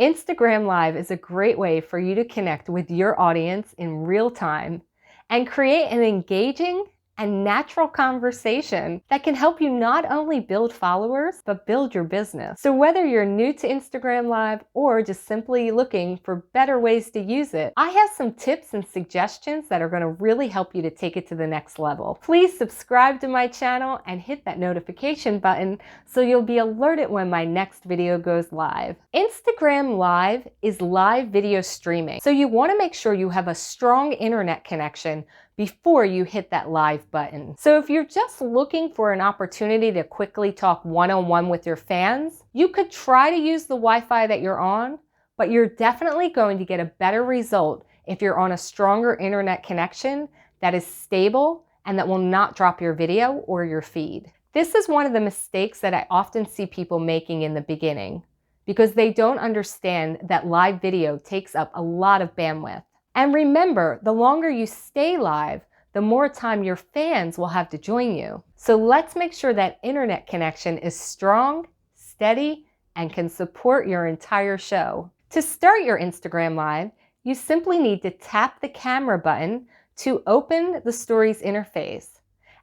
Instagram Live is a great way for you to connect with your audience in real time and create an engaging and natural conversation that can help you not only build followers, but build your business. So whether you're new to Instagram Live or just simply looking for better ways to use it, I have some tips and suggestions that are going to really help you to take it to the next level. Please subscribe to my channel and hit that notification button so you'll be alerted when my next video goes live. Instagram Live is live video streaming, so you want to make sure you have a strong internet connection before you hit that live button. So if you're just looking for an opportunity to quickly talk one-on-one with your fans, you could try to use the Wi-Fi that you're on, but you're definitely going to get a better result if you're on a stronger internet connection that is stable and that will not drop your video or your feed. This is one of the mistakes that I often see people making in the beginning because they don't understand that live video takes up a lot of bandwidth. And remember, the longer you stay live, the more time your fans will have to join you. So let's make sure that internet connection is strong, steady, and can support your entire show. To start your Instagram Live, you simply need to tap the camera button to open the Stories interface,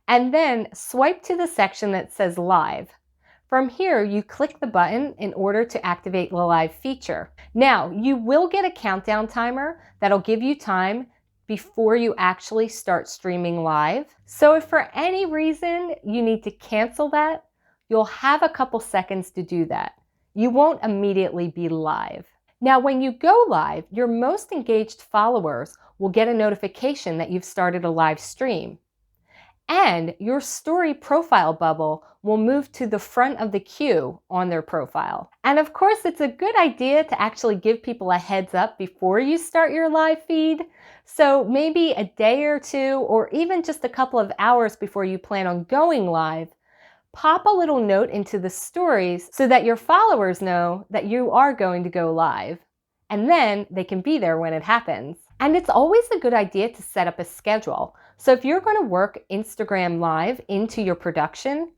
and then swipe to the section that says Live. From here, you click the button in order to activate the live feature. Now, you will get a countdown timer that'll give you time before you actually start streaming live. So if for any reason you need to cancel that, you'll have a couple seconds to do that. You won't immediately be live. Now, when you go live, your most engaged followers will get a notification that you've started a live stream. And your story profile bubble will move to the front of the queue on their profile. And of course, it's a good idea to actually give people a heads up before you start your live feed. So maybe a day or two, or even just a couple of hours before you plan on going live, pop a little note into the stories so that your followers know that you are going to go live. And then they can be there when it happens. And it's always a good idea to set up a schedule. So if you're going to work Instagram Live into your production,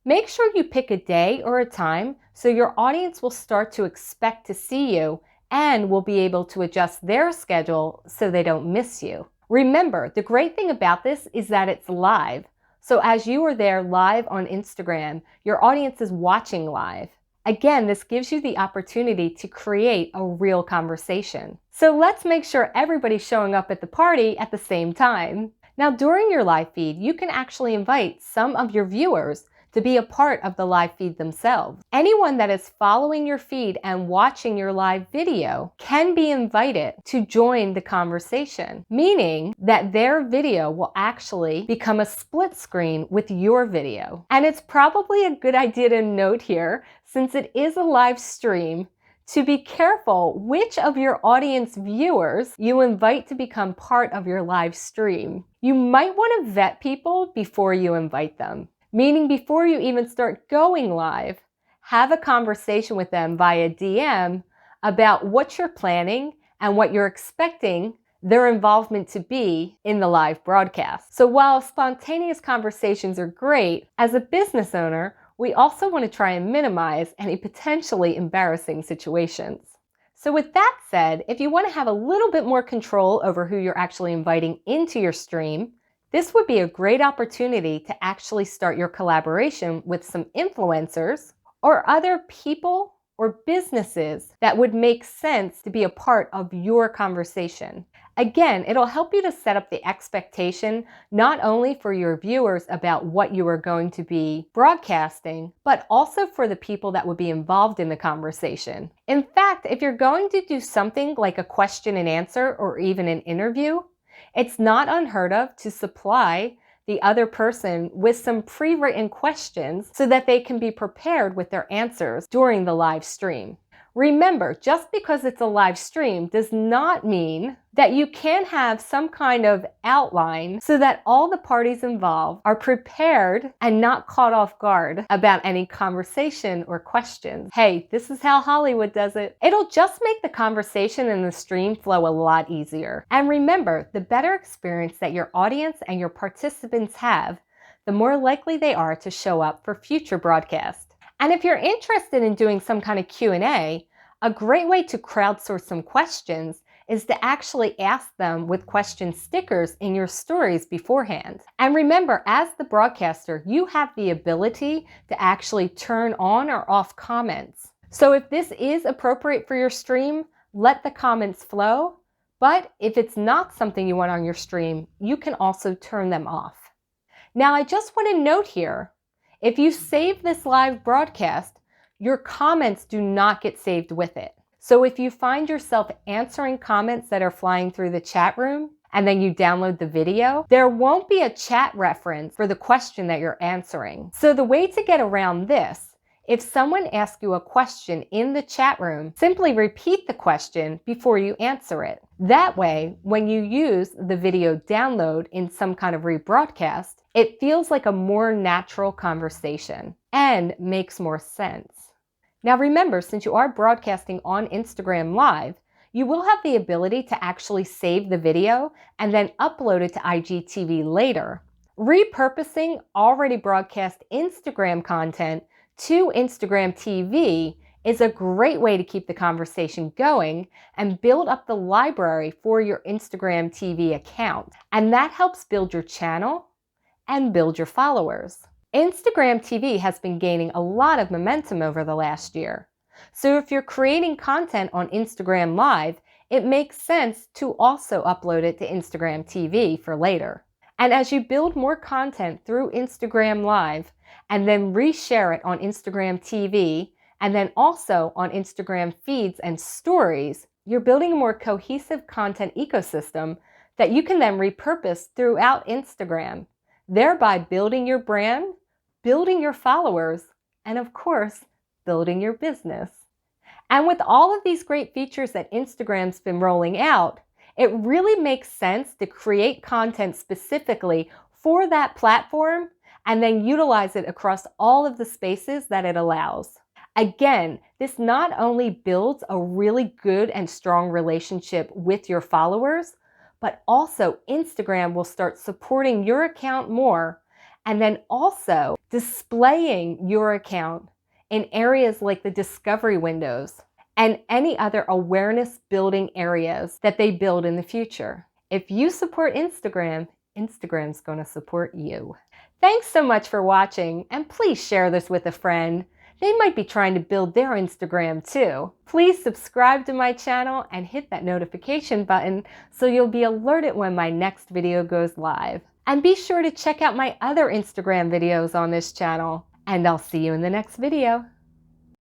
make sure you pick a day or a time so your audience will start to expect to see you and will be able to adjust their schedule so they don't miss you. Remember, the great thing about this is that it's live. So as you are there live on Instagram, your audience is watching live. Again, this gives you the opportunity to create a real conversation. So let's make sure everybody's showing up at the party at the same time. Now, during your live feed, you can actually invite some of your viewers to be a part of the live feed themselves. Anyone that is following your feed and watching your live video can be invited to join the conversation, meaning that their video will actually become a split screen with your video. And it's probably a good idea to note here, since it is a live stream, to be careful which of your audience viewers you invite to become part of your live stream. You might want to vet people before you invite them. Meaning before you even start going live, have a conversation with them via DM about what you're planning and what you're expecting their involvement to be in the live broadcast. So while spontaneous conversations are great, as a business owner, we also want to try and minimize any potentially embarrassing situations. So with that said, if you want to have a little bit more control over who you're actually inviting into your stream, this would be a great opportunity to actually start your collaboration with some influencers or other people or businesses that would make sense to be a part of your conversation. Again, it'll help you to set up the expectation not only for your viewers about what you are going to be broadcasting, but also for the people that would be involved in the conversation. In fact, if you're going to do something like a question and answer or even an interview, it's not unheard of to supply the other person with some pre-written questions so that they can be prepared with their answers during the live stream. Remember, just because it's a live stream does not mean that you can't have some kind of outline so that all the parties involved are prepared and not caught off guard about any conversation or questions. Hey, this is how Hollywood does it. It'll just make the conversation and the stream flow a lot easier. And remember, the better experience that your audience and your participants have, the more likely they are to show up for future broadcasts. And if you're interested in doing some kind of Q&A, A great way to crowdsource some questions is to actually ask them with question stickers in your stories beforehand. And remember, as the broadcaster, you have the ability to actually turn on or off comments. So if this is appropriate for your stream, let the comments flow. But if it's not something you want on your stream, you can also turn them off. Now, I just want to note here, if you save this live broadcast, your comments do not get saved with it. So if you find yourself answering comments that are flying through the chat room and then you download the video, there won't be a chat reference for the question that you're answering. So the way to get around this, if someone asks you a question in the chat room, simply repeat the question before you answer it. That way, when you use the video download in some kind of rebroadcast, it feels like a more natural conversation and makes more sense. Now remember, since you are broadcasting on Instagram Live, you will have the ability to actually save the video and then upload it to IGTV later. Repurposing already broadcast Instagram content to Instagram TV is a great way to keep the conversation going and build up the library for your Instagram TV account. And that helps build your channel and build your followers. Instagram TV has been gaining a lot of momentum over the last year. So if you're creating content on Instagram Live, it makes sense to also upload it to Instagram TV for later. And as you build more content through Instagram Live and then reshare it on Instagram TV and then also on Instagram feeds and stories, you're building a more cohesive content ecosystem that you can then repurpose throughout Instagram, thereby building your brand, building your followers, and of course, building your business. And with all of these great features that Instagram's been rolling out, it really makes sense to create content specifically for that platform and then utilize it across all of the spaces that it allows. Again, this not only builds a really good and strong relationship with your followers, but also Instagram will start supporting your account more and then also displaying your account in areas like the discovery windows and any other awareness building areas that they build in the future. If you support Instagram, Instagram's going to support you. Thanks so much for watching, and please share this with a friend. They might be trying to build their Instagram too. Please subscribe to my channel and hit that notification button so you'll be alerted when my next video goes live. And be sure to check out my other Instagram videos on this channel. And I'll see you in the next video.